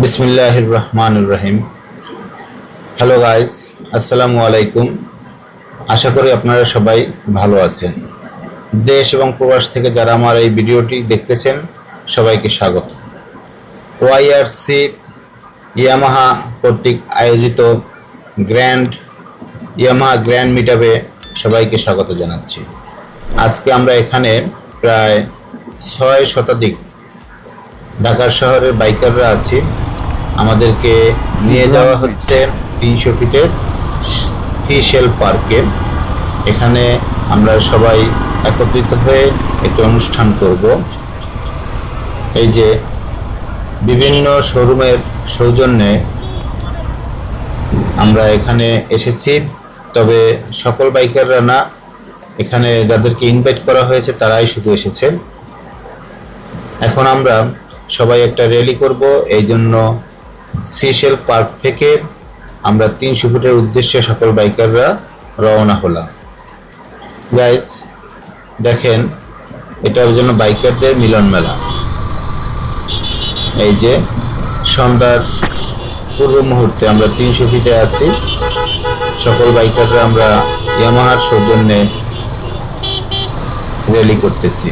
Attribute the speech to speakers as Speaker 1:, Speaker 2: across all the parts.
Speaker 1: বিসমিল্লাহির রহমানির রহিম। Hello guys, আসসালামু আলাইকুম। আশা করি আপনারা সবাই ভালো আছেন। দেশ এবং প্রবাস থেকে যারা আমার এই ভিডিওটি দেখতেছেন সবাইকে স্বাগত। ওয়াইআরসি ইয়ামাহা কর্তৃক আয়োজিত ইয়ামাহা গ্র্যান্ড মিটআপে সবাইকে স্বাগত জানাচ্ছি। আজকে আমরা এখানে প্রায় 6 শতাধিক ঢাকার শহরের বাইকাররা আছি। আমাদেরকে নিয়ে যাওয়া হচ্ছে 300 ফিটের সিশেল পার্কে। এখানে আমরা সবাই একত্রিত হয়ে একটি অনুষ্ঠান করব। এই যে বিভিন্ন শোরুমের সৌজন্যে আমরা এখানে এসেছি, তবে সকল বাইকাররা না, এখানে যাদেরকে ইনভাইট করা হয়েছে তারাই শুধু এসেছে। এখন আমরা সবাই একটা র্যালি করব, এই জন্য সিশেল পার্ক থেকে আমরা 300 ফুটের উদ্দেশ্যে সকল বাইকাররা রওনা হলাম। গাইস দেখেন, এটার জন্য বাইকারদের মিলন মেলা। এই যে সন্ধ্যার পূর্ব মুহূর্তে আমরা 300 ফিটে আছি। সকল বাইকাররা আমরা ইয়ামাহার সৌজন্যে র্যালি করতেছি।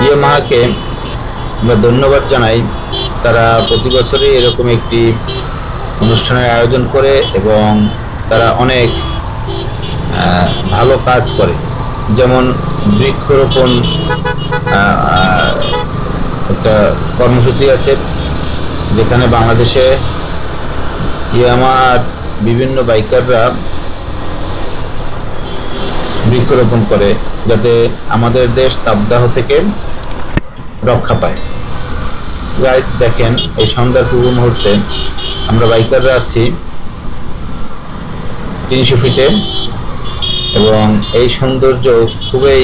Speaker 1: ইয়ামাহাকে আমরা ধন্যবাদ জানাই। তারা প্রতি বছরই এরকম একটি অনুষ্ঠানের আয়োজন করে এবং তারা অনেক ভালো কাজ করে। যেমন বৃক্ষরোপণ একটা কর্মসূচি আছে, যেখানে বাংলাদেশে ইয়ামাহার বিভিন্ন বাইকাররা বৃক্ষরোপণ করে, যাতে আমাদের দেশ তাপদাহ থেকে রক্ষা পায়। গাইস দেখেন, এই সন্ধ্যার পূর্ব মুহূর্তে আমরা বাইকাররা আছি 300 ফিটে এবং এই সৌন্দর্য খুবই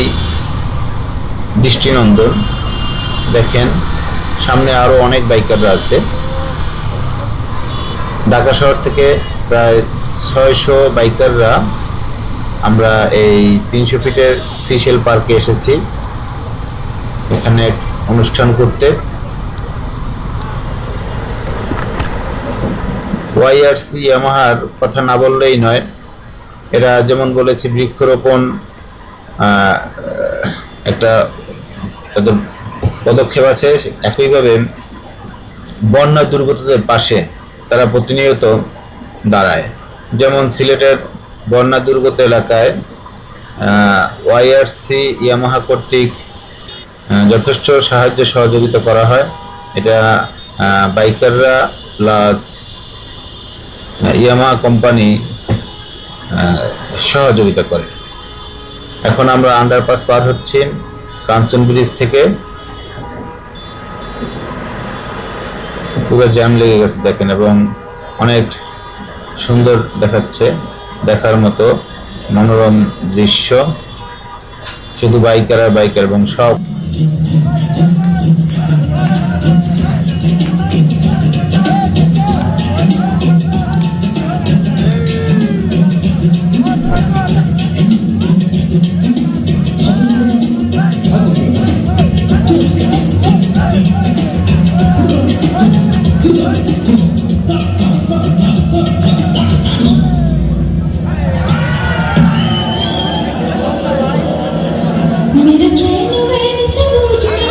Speaker 1: দৃষ্টিনন্দন। দেখেন সামনে আরো অনেক বাইকাররা আছে। ঢাকা শহর থেকে প্রায় 600 বাইকাররা আমরা এই 300 ফিটের সিশেল পার্কে এসেছি এখানে অনুষ্ঠান করতে। ওয়াইআরসি ইয়ামাহার কথা না বললেই নয়। এরা যেমন বলেছে বৃক্ষরোপণ একটা পদক্ষেপ আছে, একইভাবে বন্যা দুর্গতদের পাশে তারা প্রতিনিয়ত দাঁড়ায়। যেমন সিলেটের বন্যা দুর্গত এলাকায় ওয়াইআরসি ইয়ামাহা কর্তৃক যথেষ্ট সাহায্য সহযোগিতা করা হয়। এটা বাইকাররা প্লাস ইয়ামাহা কোম্পানি সহযোগিতা করে। এখন আমরা আন্ডারপাস পার হচ্ছি কাঞ্চন ব্রিজ থেকে। পুরো জ্যাম লেগে গেছে দেখেন, এবং অনেক সুন্দর দেখাচ্ছে, দেখার মতো মনোরম দৃশ্য। শুধু বাইকার আর বাইকার এবং সব
Speaker 2: मेरा चैन वैन से पूछना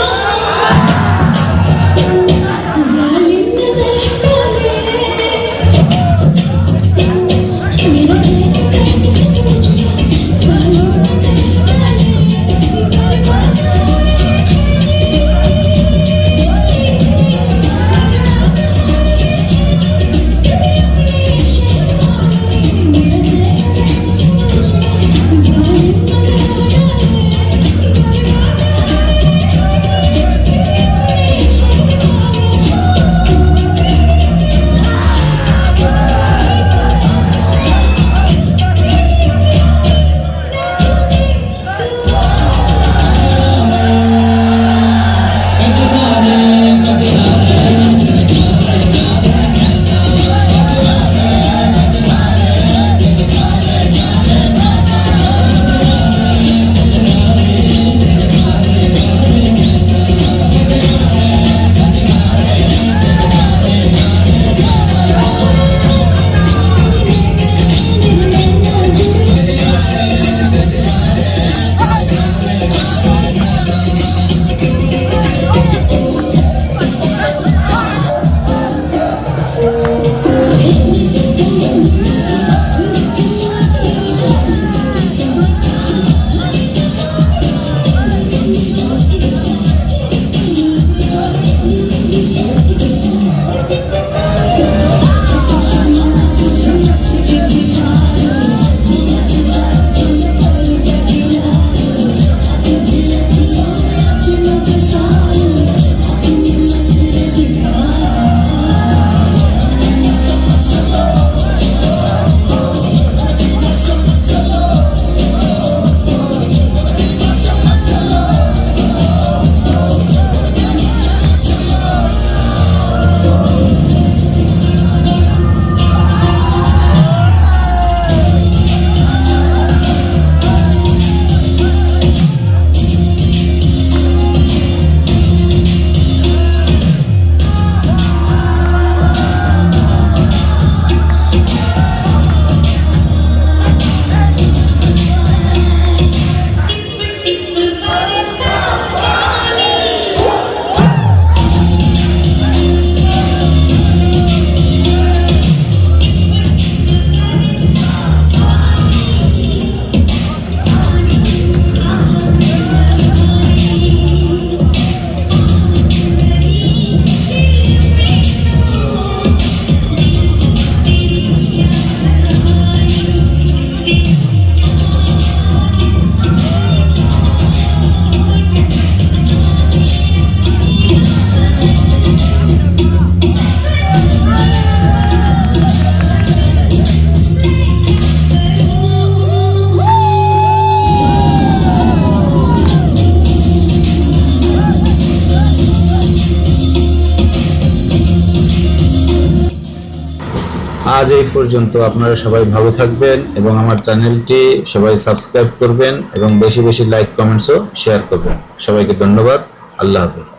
Speaker 1: আজ এই পর্যন্ত। আপনারা সবাই ভালো থাকবেন এবং আমার চ্যানেলটি সবাই সাবস্ক্রাইব করবেন এবং বেশি বেশি লাইক কমেন্টসও শেয়ার করবেন। সবাইকে ধন্যবাদ। আল্লাহ হাফেজ।